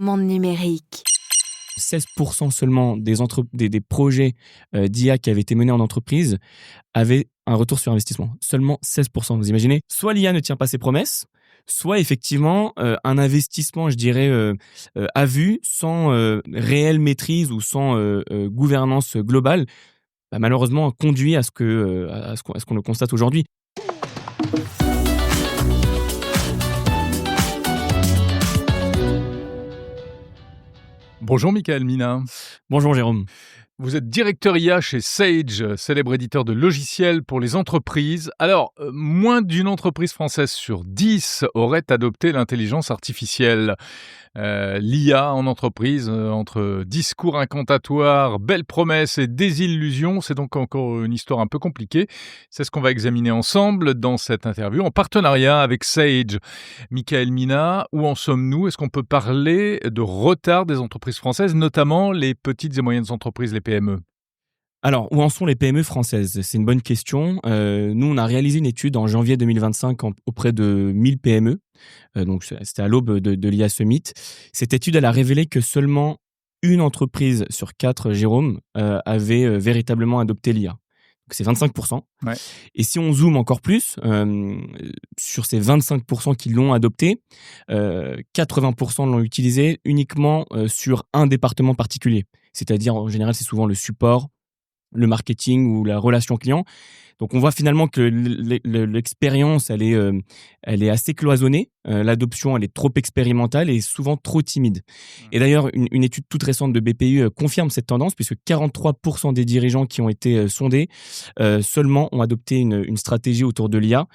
Monde numérique. 16% seulement des projets d'IA qui avaient été menés en entreprise avaient un retour sur investissement. Seulement 16%. Vous imaginez ? Soit l'IA ne tient pas ses promesses, soit effectivement un investissement, je dirais, à vue, sans réelle maîtrise ou sans gouvernance globale, malheureusement conduit à ce qu'on le constate aujourd'hui. Bonjour Michael Mina. Bonjour Jérôme. Vous êtes directeur IA chez Sage, célèbre éditeur de logiciels pour les entreprises. Alors, moins d'une entreprise française sur 10 aurait adopté l'intelligence artificielle. L'IA en entreprise, entre discours incantatoires, belles promesses et désillusions, c'est donc encore une histoire un peu compliquée. C'est ce qu'on va examiner ensemble dans cette interview en partenariat avec Sage. Michael Mina, où en sommes-nous ? Est-ce qu'on peut parler de retard des entreprises françaises, notamment les petites et moyennes entreprises, les PME ? Alors, où en sont les PME françaises ? C'est une bonne question. Nous, on a réalisé une étude en janvier 2025 auprès de 1000 PME. Donc, c'était à l'aube de l'IA Summit. Cette étude, elle a révélé que seulement une entreprise sur 4, Jérôme, avait véritablement adopté l'IA. Donc, c'est 25%. Ouais. Et si on zoome encore plus, sur ces 25% qui l'ont adopté, 80% l'ont utilisé uniquement sur un département particulier. C'est-à-dire, en général, c'est souvent le support, le marketing ou la relation client. Donc, on voit finalement que l'expérience, elle est assez cloisonnée. L'adoption, elle est trop expérimentale et souvent trop timide. Et d'ailleurs, une étude toute récente de BPI confirme cette tendance, puisque 43% des dirigeants qui ont été sondés seulement ont adopté une stratégie autour de l'IA.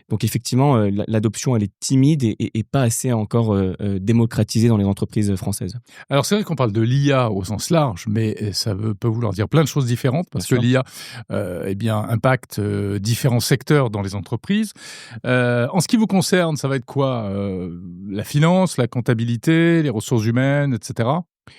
Donc, effectivement, l'adoption, elle est timide et pas assez encore démocratisée dans les entreprises françaises. Alors, c'est vrai qu'on parle de l'IA au sens large, mais ça peut vouloir dire plein de choses différentes, parce que l'IA impacte différents secteurs dans les entreprises. En ce qui vous concerne, ça va être quoi ? La finance, la comptabilité, les ressources humaines, etc.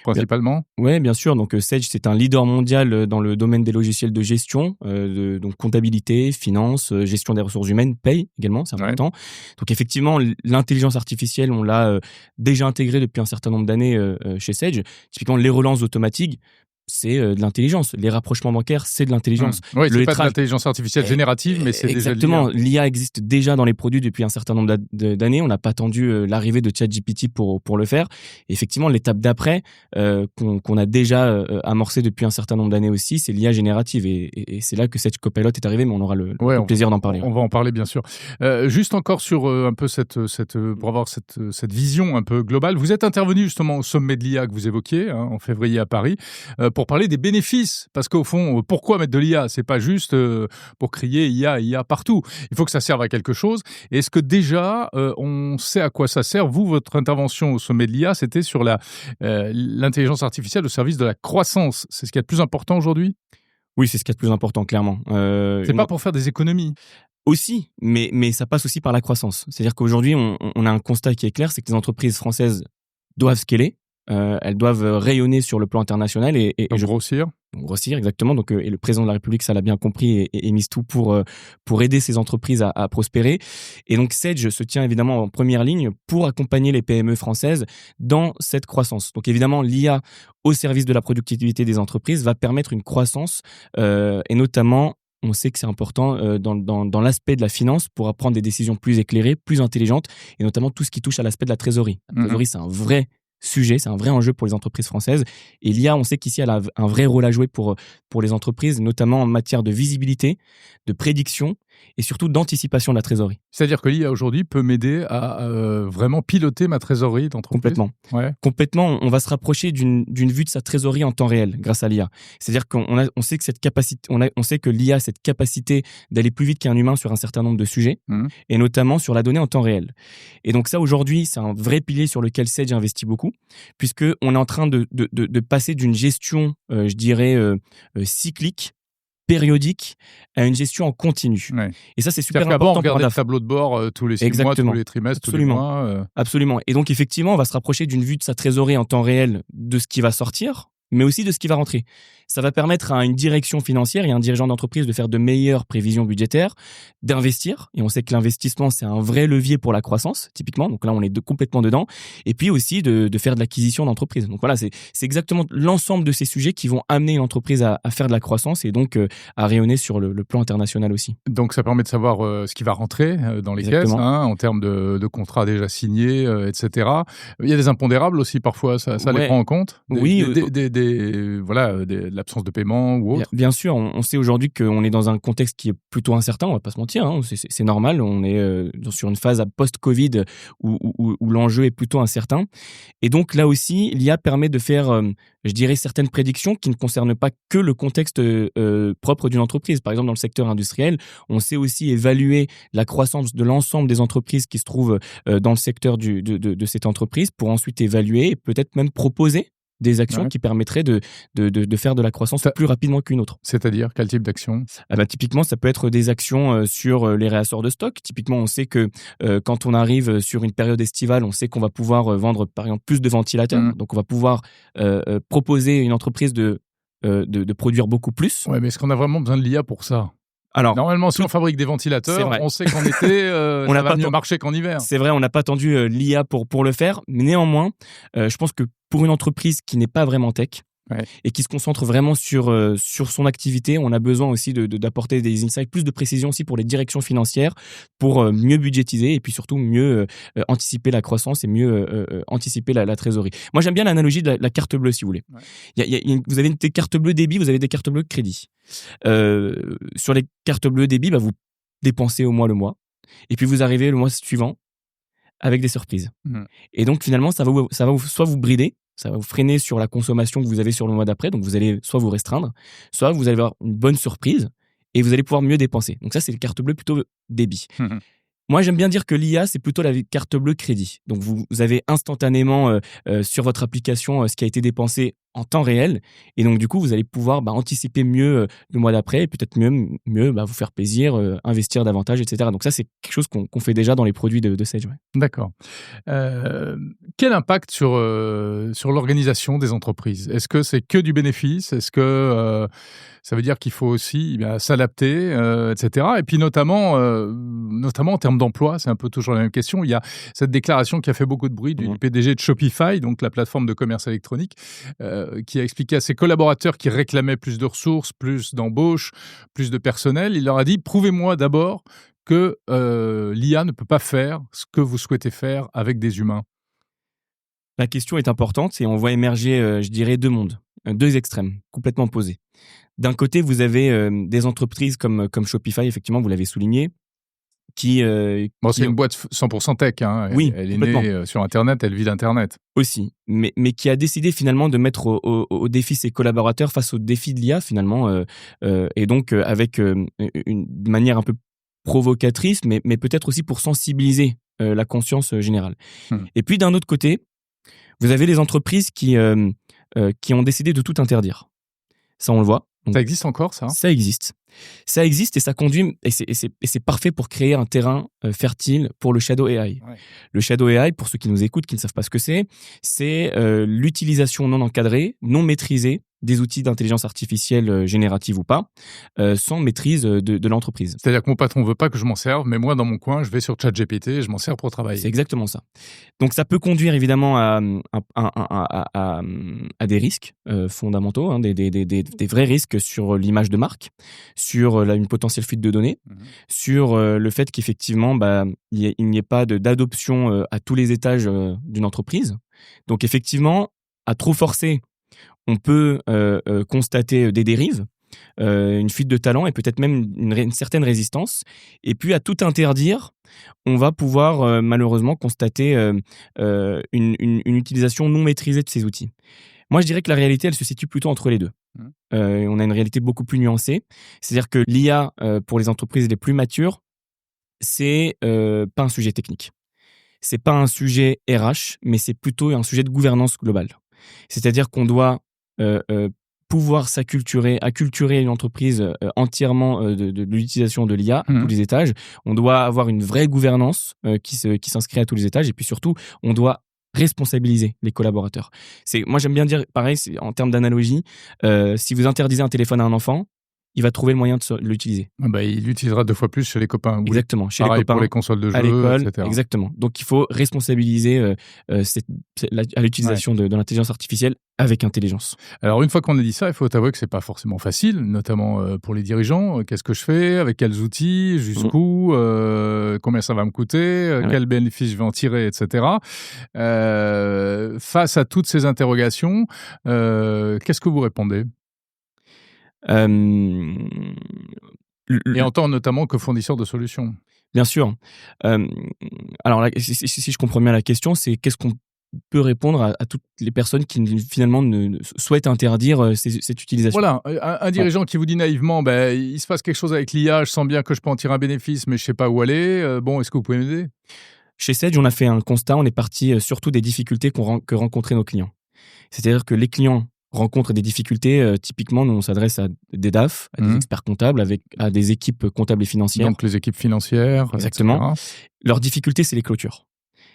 principalement ? Oui, bien sûr. Donc, Sage, c'est un leader mondial dans le domaine des logiciels de gestion, donc comptabilité, finance, gestion des ressources humaines, paye également, c'est important. Ouais. Donc, effectivement, l'intelligence artificielle, on l'a déjà intégrée depuis un certain nombre d'années chez Sage. Typiquement, les relances automatiques, c'est de l'intelligence. Les rapprochements bancaires, c'est de l'intelligence. Oui, c'est pas de l'intelligence artificielle générative, mais c'est exactement. déjà L'IA existe déjà dans les produits depuis un certain nombre d'années. On n'a pas attendu l'arrivée de ChatGPT pour le faire. Et effectivement, l'étape d'après, qu'on a déjà amorcée depuis un certain nombre d'années aussi, c'est l'IA générative. Et c'est là que Sage Copilot est arrivé, mais on aura le plaisir d'en parler. On va en parler, bien sûr. Juste encore sur un peu pour avoir cette vision un peu globale. Vous êtes intervenu justement au sommet de l'IA que vous évoquiez en février à Paris, pour parler des bénéfices, parce qu'au fond, pourquoi mettre de l'IA ? C'est pas juste pour crier IA partout. Il faut que ça serve à quelque chose. Et est-ce que déjà, on sait à quoi ça sert ? Vous, votre intervention au sommet de l'IA, c'était sur l'intelligence artificielle au service de la croissance. C'est ce qui est le plus important aujourd'hui ? Oui, c'est ce qui est le plus important, clairement. C'est pas pour faire des économies ? Aussi, mais ça passe aussi par la croissance. C'est-à-dire qu'aujourd'hui, on a un constat qui est clair, c'est que les entreprises françaises doivent scaler. Elles doivent rayonner sur le plan international et grossir. Grossir, exactement. Donc, et le président de la République, ça l'a bien compris et mise tout pour aider ces entreprises à prospérer. Et donc, Sage se tient évidemment en première ligne pour accompagner les PME françaises dans cette croissance. Donc, évidemment, l'IA au service de la productivité des entreprises va permettre une croissance et notamment, on sait que c'est important dans l'aspect de la finance pour prendre des décisions plus éclairées, plus intelligentes et notamment tout ce qui touche à l'aspect de la trésorerie. La trésorerie, c'est un vrai sujet, c'est un vrai enjeu pour les entreprises françaises. Et l'IA, on sait qu'ici, elle a un vrai rôle à jouer pour les entreprises, notamment en matière de visibilité, de prédiction et surtout d'anticipation de la trésorerie. C'est-à-dire que l'IA aujourd'hui peut m'aider à vraiment piloter ma trésorerie d'entreprise ? Complètement. Ouais. Complètement, on va se rapprocher d'une vue de sa trésorerie en temps réel grâce à l'IA. C'est-à-dire qu'on sait que cette capacité, on sait que l'IA a cette capacité d'aller plus vite qu'un humain sur un certain nombre de sujets, et notamment sur la donnée en temps réel. Et donc ça, aujourd'hui, c'est un vrai pilier sur lequel Sage investit beaucoup, puisqu'on est en train de passer d'une gestion, je dirais, cyclique, périodique, à une gestion en continu. Ouais. Et ça, c'est super important. On regardait le tableau de bord tous les 6 mois, tous les trimestres, Absolument. tous les mois. Absolument. Et donc, effectivement, on va se rapprocher d'une vue de sa trésorerie en temps réel de ce qui va sortir, mais aussi de ce qui va rentrer. Ça va permettre à une direction financière et à un dirigeant d'entreprise de faire de meilleures prévisions budgétaires, d'investir. Et on sait que l'investissement, c'est un vrai levier pour la croissance, typiquement. Donc là, on est complètement dedans. Et puis aussi de faire de l'acquisition d'entreprise. Donc voilà, c'est exactement l'ensemble de ces sujets qui vont amener une entreprise à faire de la croissance et donc à rayonner sur le plan international aussi. Donc ça permet de savoir ce qui va rentrer dans les caisses, en termes de contrats déjà signés, etc. Il y a des impondérables aussi parfois, ça les prend en compte? Oui. De l'absence de paiement ou autre? Bien sûr, on sait aujourd'hui qu'on est dans un contexte qui est plutôt incertain, on va pas se mentir, c'est normal, on est sur une phase post-Covid où l'enjeu est plutôt incertain. Et donc là aussi, l'IA permet de faire, je dirais, certaines prédictions qui ne concernent pas que le contexte propre d'une entreprise. Par exemple, dans le secteur industriel, on sait aussi évaluer la croissance de l'ensemble des entreprises qui se trouvent dans le secteur de cette entreprise pour ensuite évaluer et peut-être même proposer des actions qui permettraient de faire de la croissance plus rapidement qu'une autre. C'est-à-dire, quel type d'action? Typiquement, ça peut être des actions sur les réassorts de stock. Typiquement, on sait que quand on arrive sur une période estivale, on sait qu'on va pouvoir vendre, par exemple, plus de ventilateurs. Donc, on va pouvoir proposer à une entreprise de produire beaucoup plus. Ouais, mais est-ce qu'on a vraiment besoin de l'IA pour ça? Alors, normalement, si on fabrique des ventilateurs, on sait qu'en été, ça va mieux marcher qu'en hiver. C'est vrai, on n'a pas attendu l'IA pour le faire. Mais néanmoins, je pense que pour une entreprise qui n'est pas vraiment tech et qui se concentre vraiment sur son activité, on a besoin aussi d'apporter des insights, plus de précision aussi pour les directions financières, pour mieux budgétiser et puis surtout mieux anticiper la croissance et mieux anticiper la trésorerie. Moi, j'aime bien l'analogie de la carte bleue, si vous voulez. Vous avez des cartes bleues débit, vous avez des cartes bleues crédit. Sur les cartes bleues débit, vous dépensez au mois le mois et puis vous arrivez le mois suivant avec des surprises. Et donc finalement, ça va soit vous brider, ça va vous freiner sur la consommation que vous avez sur le mois d'après, donc vous allez soit vous restreindre, soit vous allez avoir une bonne surprise et vous allez pouvoir mieux dépenser. Donc ça, c'est les cartes bleues plutôt débit. Moi, j'aime bien dire que l'IA, c'est plutôt la carte bleue crédit. Donc, vous avez instantanément sur votre application ce qui a été dépensé en temps réel. Et donc, du coup, vous allez pouvoir anticiper mieux le mois d'après et peut-être mieux vous faire plaisir, investir davantage, etc. Donc, ça, c'est quelque chose qu'on fait déjà dans les produits de Sage. Ouais. D'accord. Quel impact sur l'organisation des entreprises? Est-ce que c'est que du bénéfice? Est-ce que ça veut dire qu'il faut aussi s'adapter, etc. Et puis, notamment en termes d'emploi, c'est un peu toujours la même question. Il y a cette déclaration qui a fait beaucoup de bruit du PDG de Shopify, donc la plateforme de commerce électronique, qui a expliqué à ses collaborateurs qui réclamaient plus de ressources, plus d'embauches, plus de personnel. Il leur a dit « Prouvez-moi d'abord que l'IA ne peut pas faire ce que vous souhaitez faire avec des humains ». La question est importante et on voit émerger, je dirais, deux mondes, deux extrêmes complètement opposés. D'un côté, vous avez des entreprises comme Shopify, effectivement, vous l'avez souligné, c'est une boîte 100% tech. Oui, elle est née sur Internet, elle vit d'Internet. Aussi, mais qui a décidé finalement de mettre au défi ses collaborateurs face au défi de l'IA finalement, et donc avec une manière un peu provocatrice, mais peut-être aussi pour sensibiliser la conscience générale. Et puis d'un autre côté, vous avez les entreprises qui ont décidé de tout interdire. Ça, on le voit. Donc, ça existe encore, ça? Ça existe. Ça existe et ça conduit, et c'est parfait pour créer un terrain fertile pour le Shadow AI. Ouais. Le Shadow AI, pour ceux qui nous écoutent, qui ne savent pas ce que c'est l'utilisation non encadrée, non maîtrisée des outils d'intelligence artificielle générative ou pas, sans maîtrise de l'entreprise. C'est-à-dire que mon patron ne veut pas que je m'en serve, mais moi, dans mon coin, je vais sur ChatGPT et je m'en sers pour travailler. C'est exactement ça. Donc, ça peut conduire évidemment à des risques fondamentaux, des vrais risques sur l'image de marque, sur une potentielle fuite de données, sur le fait qu'effectivement, il n'y ait pas d'adoption à tous les étages d'une entreprise. Donc, effectivement, à trop forcer, on peut constater des dérives, une fuite de talent et peut-être même une certaine résistance. Et puis, à tout interdire, on va pouvoir malheureusement constater une utilisation non maîtrisée de ces outils. Moi, je dirais que la réalité, elle se situe plutôt entre les deux. On a une réalité beaucoup plus nuancée. C'est-à-dire que l'IA, pour les entreprises les plus matures, c'est pas un sujet technique. C'est pas un sujet RH, mais c'est plutôt un sujet de gouvernance globale. C'est-à-dire qu'on doit pouvoir acculturer une entreprise entièrement de l'utilisation de l'IA à tous les étages. On doit avoir une vraie gouvernance qui s'inscrit à tous les étages. Et puis surtout, on doit responsabiliser les collaborateurs. Moi, j'aime bien dire, pareil, en termes d'analogie, si vous interdisez un téléphone à un enfant, il va trouver le moyen de l'utiliser. Il l'utilisera 2 fois plus chez les copains. Exactement, chez pareil les copains, pour les consoles de jeux, à l'école, etc. exactement. Donc, il faut responsabiliser à l'utilisation de l'intelligence artificielle avec intelligence. Alors, une fois qu'on a dit ça, il faut avouer que c'est pas forcément facile, notamment pour les dirigeants. Qu'est-ce que je fais? Avec quels outils? Jusqu'où? Combien ça va me coûter? Quels bénéfices je vais en tirer, etc. Face à toutes ces interrogations, qu'est-ce que vous répondez? Et en tant notamment que fournisseur de solutions. Bien sûr. Alors, si je comprends bien la question, c'est qu'est-ce qu'on peut répondre à toutes les personnes qui finalement souhaitent interdire cette utilisation. Voilà, un dirigeant qui vous dit naïvement, il se passe quelque chose avec l'IA, je sens bien que je peux en tirer un bénéfice, mais je ne sais pas où aller. Est-ce que vous pouvez m'aider? Chez Sage, on a fait un constat, on est parti surtout des difficultés que rencontraient nos clients. C'est-à-dire que les clients rencontrent des difficultés. Typiquement, nous, on s'adresse à des DAF, à des experts comptables, à des équipes comptables et financières. Donc, les équipes financières. Exactement. Etc. Leur difficulté, c'est les clôtures.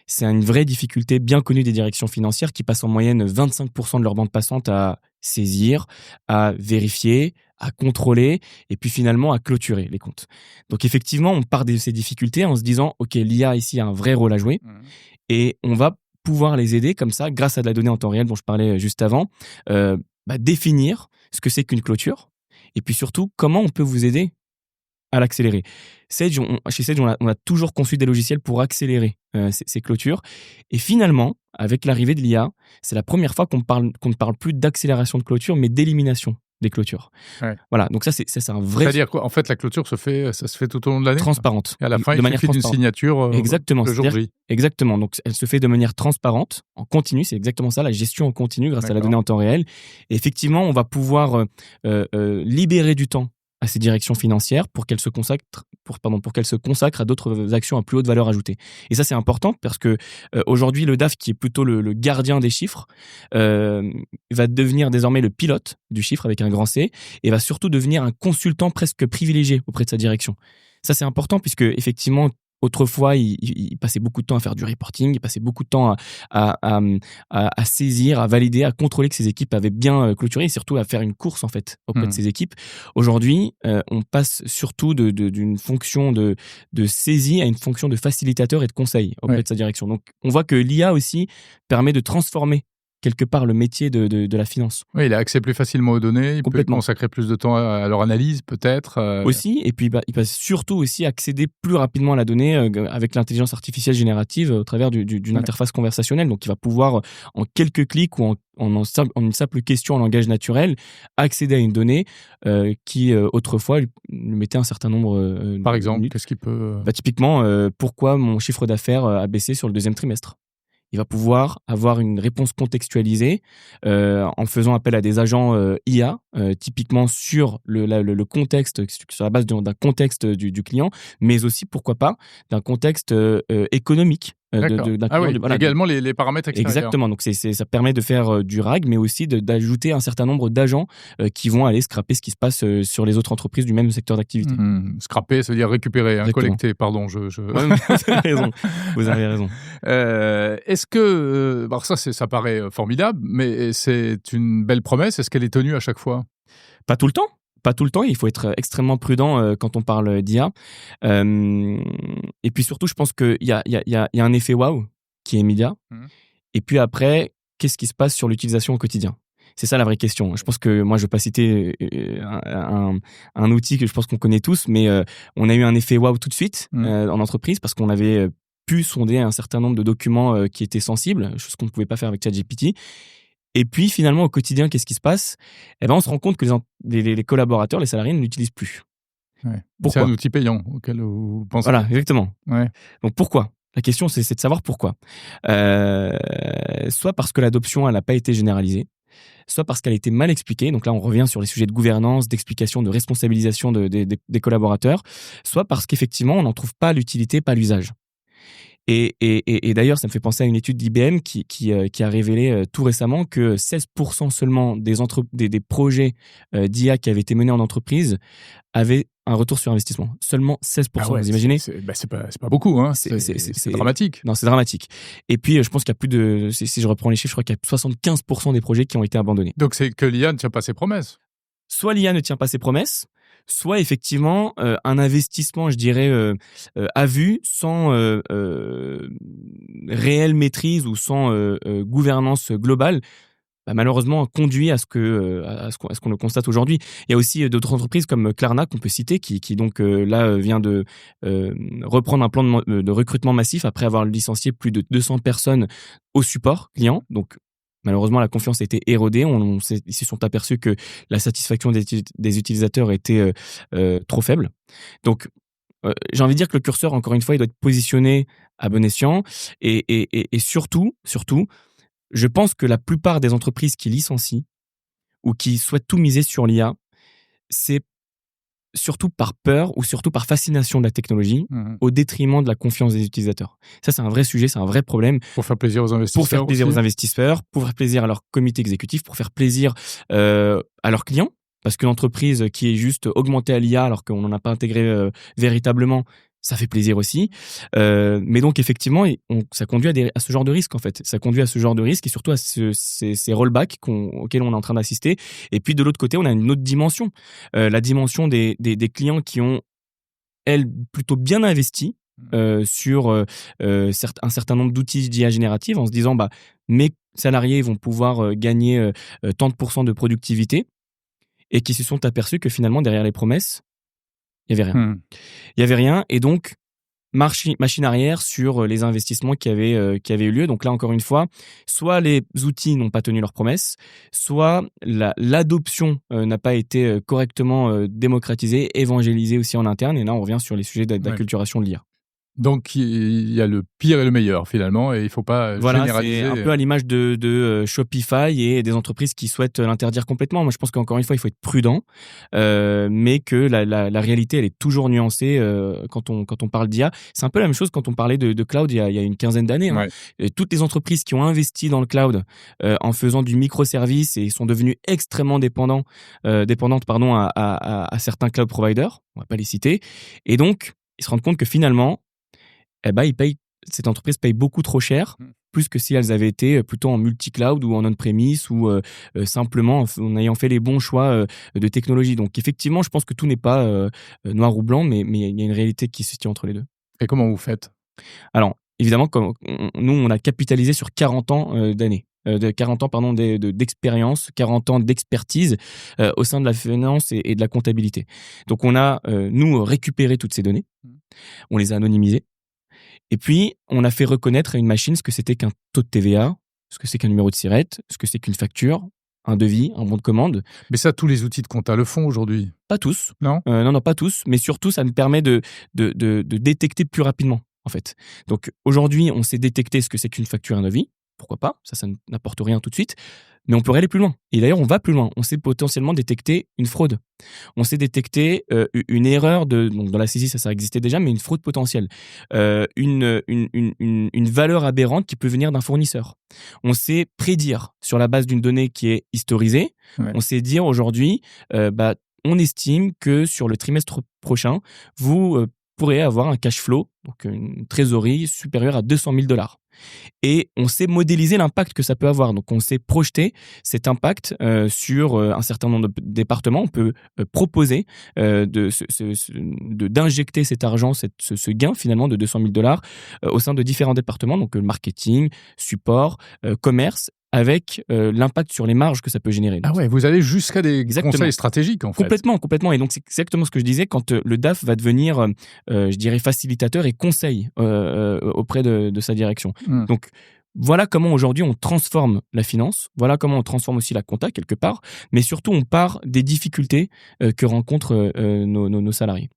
C'est une vraie difficulté bien connue des directions financières qui passent en moyenne 25% de leur bande passante à saisir, à vérifier, à contrôler et puis finalement à clôturer les comptes. Donc, effectivement, on part de ces difficultés en se disant, OK, l'IA ici a un vrai rôle à jouer et on va pouvoir les aider comme ça, grâce à de la donnée en temps réel dont je parlais juste avant, définir ce que c'est qu'une clôture et puis surtout, comment on peut vous aider à l'accélérer. Chez Sage, on a toujours conçu des logiciels pour accélérer ces clôtures. Et finalement, avec l'arrivée de l'IA, c'est la première fois qu'on ne parle plus d'accélération de clôture, mais d'élimination des clôtures. Ouais. Voilà, donc ça, c'est un vrai... C'est-à-dire quoi? En fait, la clôture ça se fait tout au long de l'année? Transparente. Et à la fin, il suffit d'une signature exactement, le jour J. Exactement, donc elle se fait de manière transparente, en continu, c'est exactement ça, la gestion en continu grâce à la donnée en temps réel. Et effectivement, on va pouvoir libérer du temps à ces directions financières pour qu'elles se consacrent à d'autres actions à plus haute valeur ajoutée. Et ça, c'est important parce que aujourd'hui, le DAF, qui est plutôt le gardien des chiffres, va devenir désormais le pilote du chiffre avec un grand C et va surtout devenir un consultant presque privilégié auprès de sa direction. Ça, c'est important puisque effectivement, autrefois, il passait beaucoup de temps à faire du reporting, il passait beaucoup de temps à saisir, à valider, à contrôler que ses équipes avaient bien clôturé et surtout à faire une course en fait auprès de ses équipes. Aujourd'hui, on passe surtout d'une fonction de saisie à une fonction de facilitateur et de conseil auprès de sa direction. Donc, on voit que l'IA aussi permet de transformer quelque part le métier de la finance. Oui, il a accès plus facilement aux données, il peut consacrer plus de temps à leur analyse peut-être. Aussi, et puis il peut surtout aussi accéder plus rapidement à la donnée avec l'intelligence artificielle générative au travers d'une interface conversationnelle. Donc il va pouvoir en quelques clics ou en une simple question en langage naturel accéder à une donnée qui autrefois lui mettait un certain nombre Par exemple, qu'est-ce qu'il peut... Typiquement, pourquoi mon chiffre d'affaires a baissé sur le deuxième trimestre? Il va pouvoir avoir une réponse contextualisée en faisant appel à des agents IA, typiquement sur le contexte, sur la base d'un contexte du client, mais aussi, pourquoi pas, d'un contexte économique. Également les paramètres extérieurs. Exactement, donc ça permet de faire du RAG, mais aussi d'ajouter un certain nombre d'agents qui vont aller scraper ce qui se passe sur les autres entreprises du même secteur d'activité. Scraper, ça veut dire récupérer, collecter, pardon. Vous avez raison. Est-ce que, ça paraît formidable, mais c'est une belle promesse, est-ce qu'elle est tenue à chaque fois? Pas tout le temps. Pas tout le temps, il faut être extrêmement prudent quand on parle d'IA. Et puis surtout, je pense qu'il y a un effet waouh qui est immédiat. Et puis après, qu'est-ce qui se passe sur l'utilisation au quotidien? C'est ça la vraie question. Je pense que moi, je ne vais pas citer un outil que je pense qu'on connaît tous, mais on a eu un effet waouh tout de suite en entreprise parce qu'on avait pu sonder un certain nombre de documents qui étaient sensibles, chose qu'on ne pouvait pas faire avec ChatGPT. Et puis, finalement, au quotidien, qu'est-ce qui se passe? On se rend compte que les collaborateurs, les salariés ne l'utilisent plus. Ouais. C'est un outil payant auquel vous pensez. Voilà, exactement. Ouais. Donc, pourquoi? La question, c'est de savoir pourquoi. Soit parce que l'adoption, elle n'a pas été généralisée, soit parce qu'elle a été mal expliquée. Donc là, on revient sur les sujets de gouvernance, d'explication, de responsabilisation des collaborateurs, soit parce qu'effectivement, on n'en trouve pas l'utilité, pas l'usage. Et d'ailleurs, ça me fait penser à une étude d'IBM qui a révélé tout récemment que 16% seulement des projets d'IA qui avaient été menés en entreprise avaient un retour sur investissement. Seulement 16%. Ah ouais, vous imaginez? c'est pas beaucoup, hein. C'est dramatique. Non, c'est dramatique. Et puis, je pense qu'il y a plus de... Si je reprends les chiffres, je crois qu'il y a 75% des projets qui ont été abandonnés. Donc, c'est que l'IA ne tient pas ses promesses. Soit l'IA ne tient pas ses promesses, soit effectivement un investissement, je dirais, à vue, sans réelle maîtrise ou sans gouvernance globale, malheureusement conduit à ce qu'on le constate aujourd'hui. Il y a aussi d'autres entreprises comme Klarna qu'on peut citer, qui donc là vient de reprendre un plan de recrutement massif après avoir licencié plus de 200 personnes au support client. Donc malheureusement, la confiance a été érodée. Ils se sont aperçus que la satisfaction des utilisateurs était trop faible. Donc, j'ai envie de dire que le curseur, encore une fois, il doit être positionné à bon escient. Et surtout, je pense que la plupart des entreprises qui licencient ou qui souhaitent tout miser sur l'IA, c'est surtout par peur ou surtout par fascination de la technologie au détriment de la confiance des utilisateurs. Ça, c'est un vrai sujet, c'est un vrai problème. Pour faire plaisir aux investisseurs. Pour faire plaisir aux investisseurs, pour faire plaisir à leur comité exécutif, pour faire plaisir à leurs clients. Parce qu'une entreprise qui est juste augmentée à l'IA alors qu'on n'en a pas intégré véritablement, ça fait plaisir aussi. Mais donc, effectivement, ça conduit à ce genre de risque, en fait. Ça conduit à ce genre de risque et surtout à ces rollbacks auxquels on est en train d'assister. Et puis, de l'autre côté, on a une autre dimension. La dimension des clients qui ont, elles, plutôt bien investi sur un certain nombre d'outils d'IA générative en se disant, mes salariés vont pouvoir gagner tant de productivité et qui se sont aperçus que finalement, derrière les promesses, il n'y avait rien. Il n'y avait rien et donc, machine arrière sur les investissements qui avaient eu lieu. Donc là, encore une fois, soit les outils n'ont pas tenu leurs promesses, soit l'adoption n'a pas été correctement démocratisée, évangélisée aussi en interne. Et là, on revient sur les sujets d'acculturation de l'IA. Donc, il y a le pire et le meilleur, finalement, et il ne faut pas généraliser. C'est un peu à l'image de Shopify et des entreprises qui souhaitent l'interdire complètement. Moi, je pense qu'encore une fois, il faut être prudent, mais que la réalité, elle est toujours nuancée quand on parle d'IA. C'est un peu la même chose quand on parlait de cloud il y a une quinzaine d'années. Hein. Ouais. Toutes les entreprises qui ont investi dans le cloud en faisant du microservice et sont devenues extrêmement dépendantes à certains cloud providers, on ne va pas les citer, et donc, ils se rendent compte que finalement, cette entreprise paye beaucoup trop cher, plus que si elles avaient été plutôt en multi-cloud ou en on-premise ou simplement en ayant fait les bons choix de technologie. Donc effectivement, je pense que tout n'est pas noir ou blanc, mais il y a une réalité qui se tient entre les deux. Et comment vous faites ? Alors, évidemment, nous, on a capitalisé sur 40 ans d'expérience, 40 ans d'expertise au sein de la finance et de la comptabilité. Donc, on a, nous, récupéré toutes ces données, on les a anonymisées, et puis, on a fait reconnaître à une machine ce que c'était qu'un taux de TVA, ce que c'est qu'un numéro de SIRET, ce que c'est qu'une facture, un devis, un bon de commande. Mais ça, tous les outils de compta le font aujourd'hui. Pas tous. Non, non, pas tous. Mais surtout, ça nous permet de détecter plus rapidement, en fait. Donc, aujourd'hui, on sait détecter ce que c'est qu'une facture et un devis. Pourquoi pas ? Ça n'apporte rien tout de suite. Mais on peut aller plus loin. Et d'ailleurs, on va plus loin. On sait potentiellement détecter une fraude. On sait détecter une erreur donc dans la saisie, ça existait déjà, mais une fraude potentielle. Une valeur aberrante qui peut venir d'un fournisseur. On sait prédire sur la base d'une donnée qui est historisée. Ouais. On sait dire aujourd'hui, on estime que sur le trimestre prochain, vous pourrez avoir un cash flow, donc une trésorerie supérieure à $200,000. Et on sait modéliser l'impact que ça peut avoir. Donc, on sait projeter cet impact sur un certain nombre de départements. On peut proposer d'injecter cet argent, ce gain finalement de $200,000 au sein de différents départements, donc marketing, support, commerce, avec l'impact sur les marges que ça peut générer. Ah ouais, vous allez jusqu'à des conseils stratégiques en fait. Complètement. Et donc c'est exactement ce que je disais quand le DAF va devenir, je dirais, facilitateur et conseil auprès de sa direction. Donc voilà comment aujourd'hui on transforme la finance, voilà comment on transforme aussi la compta quelque part, mais surtout on part des difficultés que rencontrent nos salariés.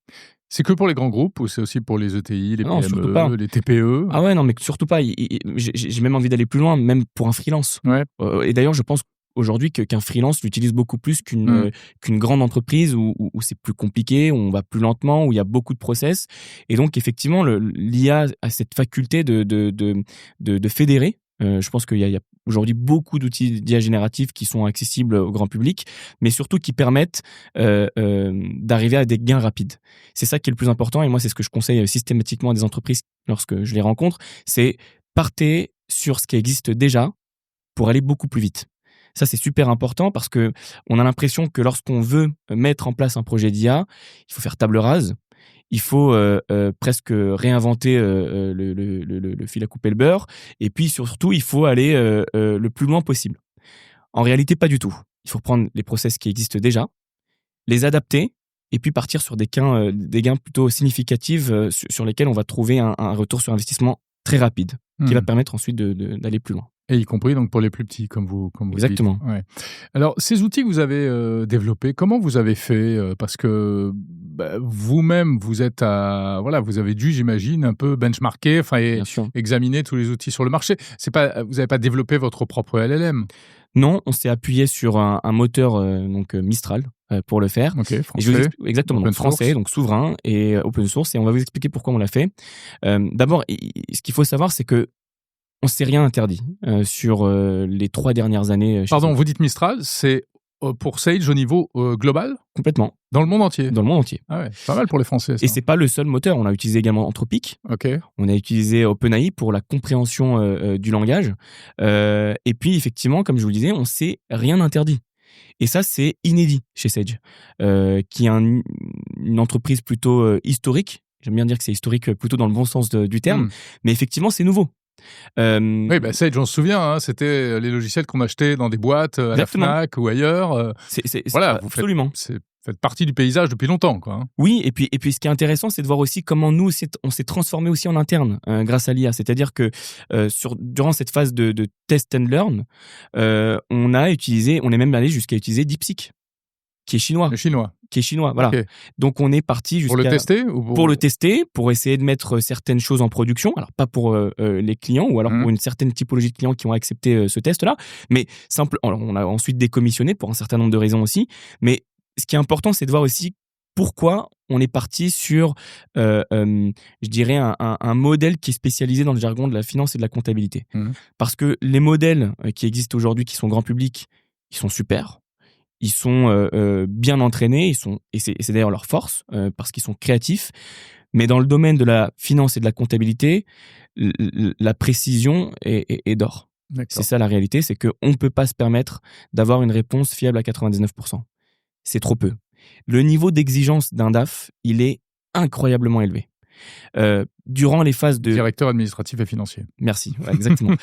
C'est que pour les grands groupes ou c'est aussi pour les ETI, les PME, les TPE ? Ah ouais, non, mais surtout pas. J'ai même envie d'aller plus loin, même pour un freelance. Ouais. Et d'ailleurs, je pense aujourd'hui qu'un freelance l'utilise beaucoup plus qu'une grande entreprise où c'est plus compliqué, où on va plus lentement, où il y a beaucoup de process. Et donc, effectivement, l'IA a cette faculté de fédérer. Je pense qu'il y a aujourd'hui beaucoup d'outils d'IA génératifs qui sont accessibles au grand public, mais surtout qui permettent d'arriver à des gains rapides. C'est ça qui est le plus important, et moi, c'est ce que je conseille systématiquement à des entreprises lorsque je les rencontre, c'est partez sur ce qui existe déjà pour aller beaucoup plus vite. Ça, c'est super important parce que on a l'impression que lorsqu'on veut mettre en place un projet d'IA, il faut faire table rase. Il faut presque réinventer le fil à couper le beurre. Et puis surtout, il faut aller le plus loin possible. En réalité, pas du tout. Il faut prendre les process qui existent déjà, les adapter, et puis partir sur des gains plutôt significatifs sur lesquels on va trouver un retour sur investissement très rapide, qui va permettre ensuite d'aller plus loin. Et y compris donc pour les plus petits, comme vous Exactement. dites. Ouais. Alors, ces outils que vous avez développés, comment vous avez fait parce que vous-même, vous avez dû, j'imagine, un peu benchmarker, et examiner tous les outils sur le marché. Vous n'avez pas développé votre propre LLM? Non, on s'est appuyé sur un moteur Mistral pour le faire. Ok, français. Exactement, donc français, donc souverain et open source. Et on va vous expliquer pourquoi on l'a fait. D'abord, ce qu'il faut savoir, c'est que on s'est rien interdit sur les 3 dernières années. Pardon, vous dites Mistral, c'est pour Sage au niveau global? Complètement. Dans le monde entier? Dans le monde entier. Ah ouais, pas mal pour les Français, ça. Et c'est pas le seul moteur. On a utilisé également Anthropic. Ok. On a utilisé OpenAI pour la compréhension du langage. Et puis, effectivement, comme je vous le disais, on s'est rien interdit. Et ça, c'est inédit chez Sage, qui est une entreprise plutôt historique. J'aime bien dire que c'est historique plutôt dans le bon sens du terme. Mais effectivement, c'est nouveau. Oui, Sage, on se souvient, c'était les logiciels qu'on achetait dans des boîtes à Exactement. la Fnac ou ailleurs. Voilà, absolument. Faites partie du paysage depuis longtemps, quoi. Oui, et puis ce qui est intéressant, c'est de voir aussi comment nous, on s'est transformé aussi en interne grâce à l'IA. C'est-à-dire que durant cette phase de test and learn, on est même allé jusqu'à utiliser DeepSeek, qui est chinois. Qui est chinois, voilà. Okay. Donc on est parti jusqu'à... Pour le tester Pour le tester, pour essayer de mettre certaines choses en production. Alors pas pour les clients, ou alors pour une certaine typologie de clients qui ont accepté ce test-là. Mais alors, on a ensuite décommissionné pour un certain nombre de raisons aussi. Mais ce qui est important, c'est de voir aussi pourquoi on est parti sur, je dirais, un modèle qui est spécialisé dans le jargon de la finance et de la comptabilité. Parce que les modèles qui existent aujourd'hui, qui sont grand public, ils sont super. Ils sont bien entraînés, et c'est d'ailleurs leur force, parce qu'ils sont créatifs. Mais dans le domaine de la finance et de la comptabilité, la précision est d'or. C'est ça la réalité, c'est qu'on ne peut pas se permettre d'avoir une réponse fiable à 99%. C'est trop peu. Le niveau d'exigence d'un DAF, il est incroyablement élevé. Durant les phases de... Directeur administratif et financier. Merci, ouais, exactement.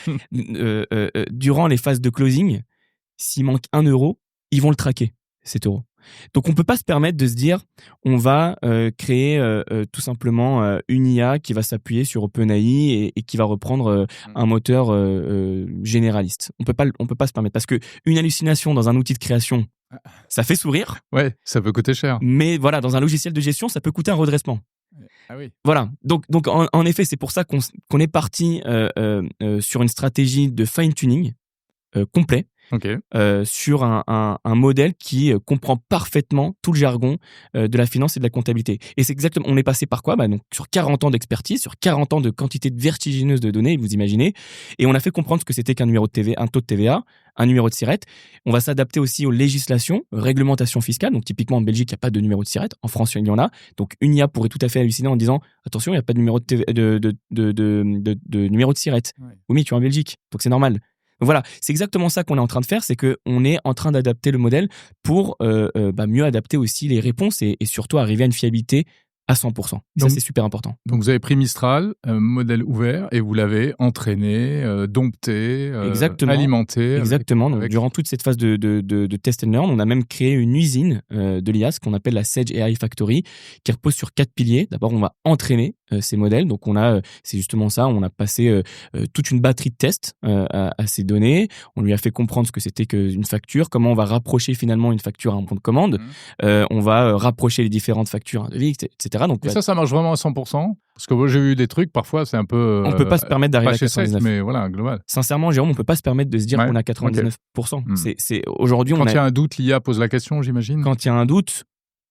Durant les phases de closing, s'il manque 1 euro, ils vont le traquer, cet euro. Donc, on ne peut pas se permettre de se dire, on va créer tout simplement une IA qui va s'appuyer sur OpenAI et qui va reprendre un moteur généraliste. On peut pas se permettre, parce que une hallucination dans un outil de création, ça fait sourire. Ouais, ça peut coûter cher. Mais voilà, dans un logiciel de gestion, ça peut coûter un redressement. Ah oui. Voilà. Donc en effet, c'est pour ça qu'on est parti sur une stratégie de fine-tuning complet. Okay. Sur un modèle qui comprend parfaitement tout le jargon de la finance et de la comptabilité. Et c'est exactement, on est passé par quoi? Donc sur 40 ans d'expertise, sur 40 ans de quantité vertigineuse de données, vous imaginez, et on a fait comprendre ce que c'était qu'un numéro de TVA, un taux de TVA, un numéro de SIRET. On va s'adapter aussi aux législations, réglementations fiscales. Donc typiquement en Belgique, il n'y a pas de numéro de SIRET. En France, il y en a. Donc une IA pourrait tout à fait halluciner en disant attention, il n'y a pas de numéro de numéro de SIRET. Ouais. Oui, mais tu es en Belgique, donc c'est normal. Donc voilà, c'est exactement ça qu'on est en train de faire, c'est qu'on est en train d'adapter le modèle pour mieux adapter aussi les réponses et surtout arriver à une fiabilité à 100%. Donc, ça, c'est super important. Donc, vous avez pris Mistral, modèle ouvert, et vous l'avez entraîné, dompté, alimenté. Exactement. Donc, durant toute cette phase de test and learn, on a même créé une usine de l'IA, ce qu'on appelle la Sage AI Factory, qui repose sur 4 piliers. D'abord, on va entraîner ces modèles. Donc, c'est justement ça. On a passé toute une batterie de tests à ces données. On lui a fait comprendre ce que c'était qu'une facture, comment on va rapprocher finalement une facture à un bon de commande. On va rapprocher les différentes factures à un devis, etc. etc. Donc, et ça marche vraiment à 100%? Parce que moi, j'ai eu des trucs, parfois, c'est un peu... on ne peut pas se permettre d'arriver pas à chez Sage, 99. mais voilà, global. Sincèrement, Jérôme, on ne peut pas se permettre de se dire Ouais, qu'on a ok. 99%. Aujourd'hui, Quand il y a un doute, l'IA pose la question, j'imagine? quand il y a un doute,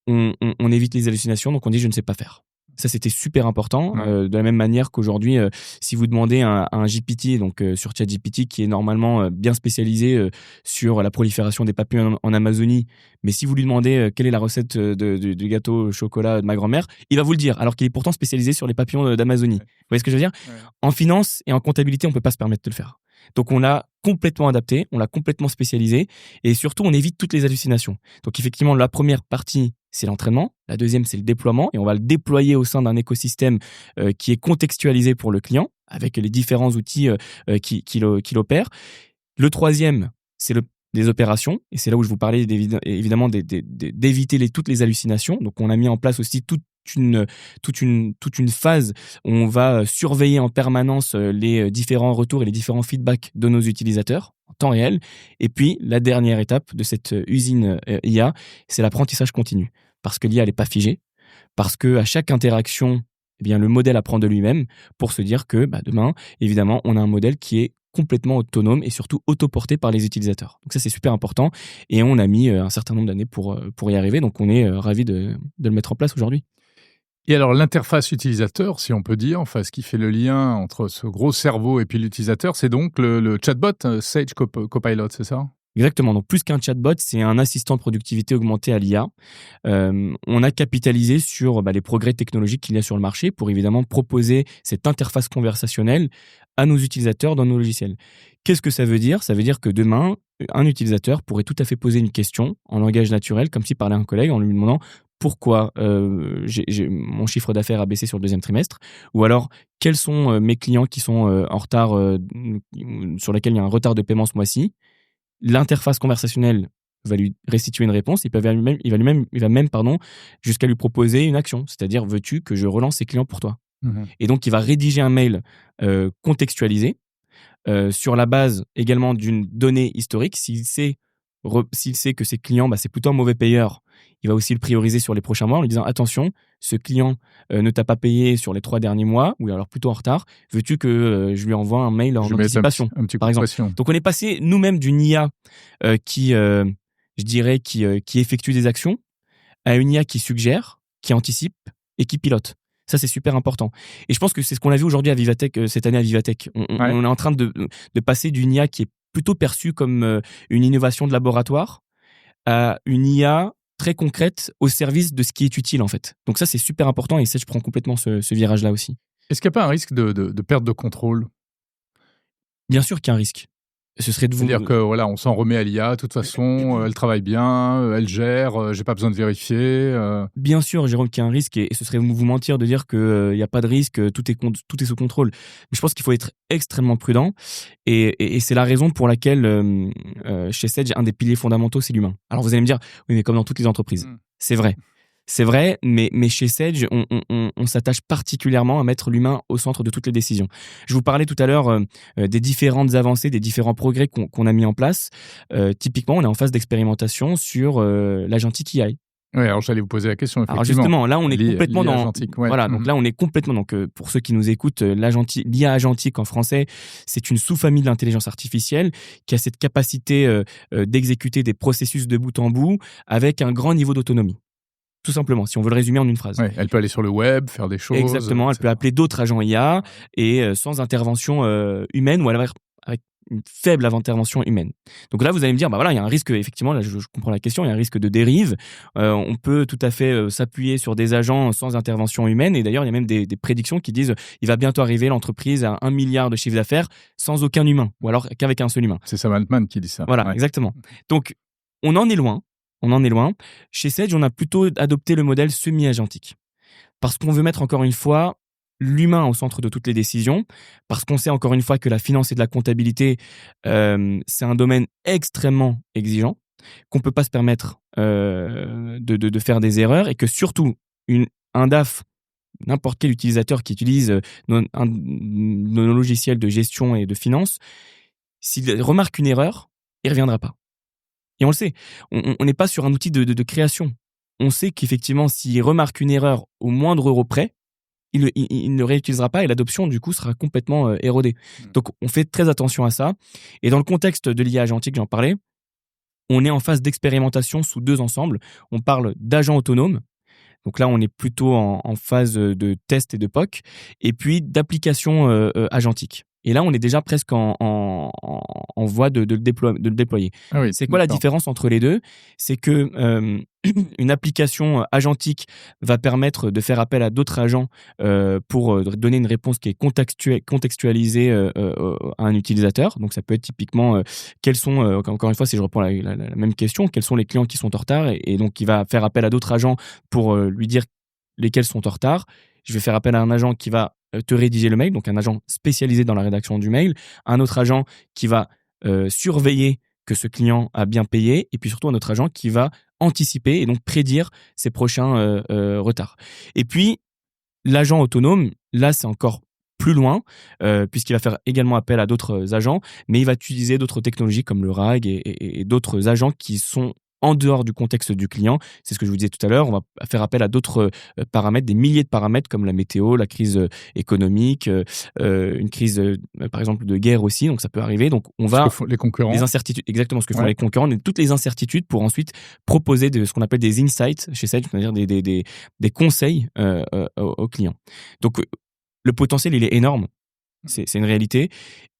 on évite les hallucinations, donc on dit je ne sais pas faire. Ça, c'était super important. Ouais. De la même manière qu'aujourd'hui, si vous demandez à un GPT, donc sur ChatGPT, qui est normalement bien spécialisé sur la prolifération des papillons en Amazonie, mais si vous lui demandez quelle est la recette du gâteau au chocolat de ma grand-mère, il va vous le dire, alors qu'il est pourtant spécialisé sur les papillons d'Amazonie. Ouais. Vous voyez ce que je veux dire? Ouais. En finance et en comptabilité, on ne peut pas se permettre de le faire. Donc, on l'a complètement adapté, on l'a complètement spécialisé, et surtout, on évite toutes les hallucinations. Donc, effectivement, la première partie, c'est l'entraînement. La deuxième, c'est le déploiement, et on va le déployer au sein d'un écosystème qui est contextualisé pour le client, avec les différents outils qui l'opèrent. Le troisième, c'est les opérations, et c'est là où je vous parlais évidemment d'éviter toutes les hallucinations. Donc, on a mis en place aussi toute une phase où on va surveiller en permanence les différents retours et les différents feedbacks de nos utilisateurs en temps réel. Et puis, la dernière étape de cette usine IA, c'est l'apprentissage continu. Parce que l'IA, elle n'est pas figée. Parce qu'à chaque interaction, eh bien, le modèle apprend de lui-même pour se dire que demain, évidemment, on a un modèle qui est complètement autonome et surtout autoporté par les utilisateurs. Donc ça, c'est super important. Et on a mis un certain nombre d'années pour y arriver. Donc on est ravis de le mettre en place aujourd'hui. Et alors, l'interface utilisateur, si on peut dire, enfin, ce qui fait le lien entre ce gros cerveau et puis l'utilisateur, c'est donc le chatbot Sage Copilot, c'est ça? Exactement. Donc, plus qu'un chatbot, c'est un assistant de productivité augmenté à l'IA. On a capitalisé sur les progrès technologiques qu'il y a sur le marché pour évidemment proposer cette interface conversationnelle à nos utilisateurs dans nos logiciels. Qu'est-ce que ça veut dire? Ça veut dire que demain, un utilisateur pourrait tout à fait poser une question en langage naturel, comme s'il parlait à un collègue, en lui demandant pourquoi mon chiffre d'affaires a baissé sur le deuxième trimestre, ou alors quels sont mes clients qui sont en retard, sur lesquels il y a un retard de paiement ce mois-ci. L'interface conversationnelle va lui restituer une réponse. Il va même jusqu'à lui proposer une action. C'est-à-dire, veux-tu que je relance ces clients pour toi? Et donc, il va rédiger un mail contextualisé sur la base également d'une donnée historique. S'il sait que ses clients, c'est plutôt un mauvais payeur, il va aussi le prioriser sur les prochains mois en lui disant attention, ce client ne t'a pas payé sur les 3 derniers mois, ou alors plutôt en retard. Veux-tu que je lui envoie un mail en anticipation, par exemple? Donc on est passé nous-mêmes d'une IA qui effectue des actions à une IA qui suggère, qui anticipe et qui pilote. Ça, c'est super important. Et je pense que c'est ce qu'on a vu aujourd'hui à Vivatech, cette année à Vivatech. On est en train de passer d'une IA qui est plutôt perçue comme une innovation de laboratoire à une IA très concrète au service de ce qui est utile, en fait. Donc ça, c'est super important, et ça, je prends complètement ce virage-là aussi. Est-ce qu'il n'y a pas un risque de perte de contrôle? Bien sûr qu'il y a un risque. Ce serait de vous... C'est-à-dire que voilà, on s'en remet à l'IA, de toute façon, elle travaille bien, elle gère, j'ai pas besoin de vérifier. Bien sûr, Jérôme, qu'il y a un risque, et ce serait vous mentir de dire qu'il n'y a pas de risque, tout est sous contrôle. Mais je pense qu'il faut être extrêmement prudent, et c'est la raison pour laquelle chez Sage, un des piliers fondamentaux, c'est l'humain. Alors vous allez me dire, oui, mais comme dans toutes les entreprises. C'est vrai. C'est vrai, mais chez Sage, on s'attache particulièrement à mettre l'humain au centre de toutes les décisions. Je vous parlais tout à l'heure des différentes avancées, des différents progrès qu'on a mis en place. Typiquement, on est en phase d'expérimentation sur l'agentic AI. Oui, alors j'allais vous poser la question, effectivement. Alors justement, là, on est complètement dans... agentique, ouais. Voilà, donc là, on est complètement... Donc, pour ceux qui nous écoutent, l'IA agentique en français, c'est une sous-famille de l'intelligence artificielle qui a cette capacité d'exécuter des processus de bout en bout avec un grand niveau d'autonomie. Tout simplement, si on veut le résumer en une phrase. Ouais, elle peut aller sur le web, faire des choses. Exactement, elle peut appeler d'autres agents IA et sans intervention humaine, ou alors avec une faible intervention humaine. Donc là, vous allez me dire, il y a un risque, effectivement, là je comprends la question, il y a un risque de dérive. On peut tout à fait s'appuyer sur des agents sans intervention humaine, et d'ailleurs, il y a même des prédictions qui disent il va bientôt arriver l'entreprise à 1 milliard de chiffre d'affaires sans aucun humain, ou alors qu'avec un seul humain. C'est Sam Altman qui dit ça. Voilà, exactement. Donc, on en est loin. Chez Sage, on a plutôt adopté le modèle semi-agentique. Parce qu'on veut mettre encore une fois l'humain au centre de toutes les décisions, parce qu'on sait encore une fois que la finance et de la comptabilité, c'est un domaine extrêmement exigeant, qu'on ne peut pas se permettre de faire des erreurs, et que surtout, un DAF, n'importe quel utilisateur qui utilise nos logiciels de gestion et de finance, s'il remarque une erreur, il ne reviendra pas. Et on le sait, on n'est pas sur un outil de création. on sait qu'effectivement, s'il remarque une erreur au moindre euro près, il ne réutilisera pas et l'adoption, du coup, sera complètement érodée. Donc, on fait très attention à ça. Et dans le contexte de l'IA agentique, j'en parlais, on est en phase d'expérimentation sous 2 ensembles. On parle d'agents autonomes. Donc là, on est plutôt en phase de test et de POC, et puis d'application agentique. Et là, on est déjà presque en voie de le déployer. Ah oui, C'est quoi la d'accord. différence entre les deux? C'est que une application agentique va permettre de faire appel à d'autres agents pour donner une réponse qui est contextualisée à un utilisateur. Donc ça peut être typiquement quels sont, encore une fois, si je reprends la même question, quels sont les clients qui sont en retard, et donc il va faire appel à d'autres agents pour lui dire lesquels sont en retard. Je vais faire appel à un agent qui va te rédiger le mail, donc un agent spécialisé dans la rédaction du mail, un autre agent qui va surveiller que ce client a bien payé, et puis surtout un autre agent qui va anticiper et donc prédire ses prochains retards. Et puis, l'agent autonome, là, c'est encore plus loin, puisqu'il va faire également appel à d'autres agents, mais il va utiliser d'autres technologies comme le RAG et d'autres agents qui sont en dehors du contexte du client. C'est ce que je vous disais tout à l'heure. On va faire appel à d'autres paramètres, des milliers de paramètres comme la météo, la crise économique, une crise, par exemple, de guerre aussi. Donc, ça peut arriver. Donc, on va... Ce que font les concurrents. Les incertitudes, exactement ce que font Ouais. les concurrents, toutes les incertitudes pour ensuite proposer ce qu'on appelle des insights chez Sage, c'est-à-dire des conseils aux clients. Donc, le potentiel, il est énorme. C'est une réalité.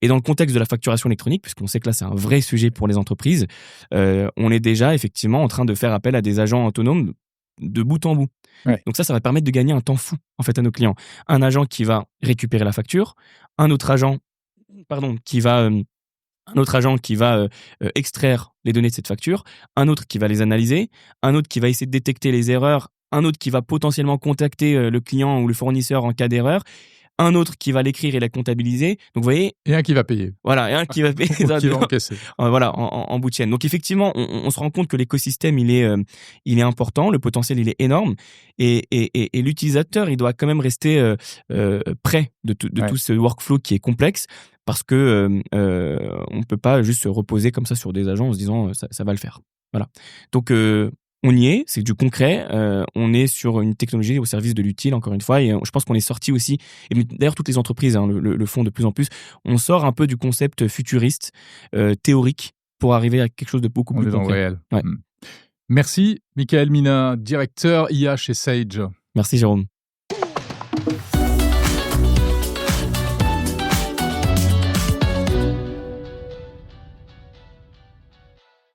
Et dans le contexte de la facturation électronique, puisqu'on sait que là, c'est un vrai sujet pour les entreprises, on est déjà effectivement en train de faire appel à des agents autonomes de bout en bout. Ouais. Donc ça va permettre de gagner un temps fou, en fait, à nos clients. Un agent qui va récupérer la facture, un autre agent qui va extraire les données de cette facture, un autre qui va les analyser, un autre qui va essayer de détecter les erreurs, un autre qui va potentiellement contacter le client ou le fournisseur en cas d'erreur, un autre qui va l'écrire et la comptabiliser. Donc, vous voyez, Et un qui va payer. voilà, et un qui va payer Ou qui va encaisser. voilà, en bout de chaîne. Donc, effectivement, on se rend compte que l'écosystème, il est important, le potentiel, il est énorme, et l'utilisateur, il doit quand même rester près de tout ce workflow qui est complexe, parce que on peut pas juste se reposer comme ça sur des agents en se disant ça va le faire. Voilà. Donc, on y est, c'est du concret. On est sur une technologie au service de l'utile, encore une fois, et je pense qu'on est sorti aussi, et d'ailleurs toutes les entreprises le font de plus en plus, on sort un peu du concept futuriste, théorique, pour arriver à quelque chose de beaucoup plus On est dans le concret. réel. Ouais. Merci, Michael Mina, directeur IA chez Sage. Merci Jérôme.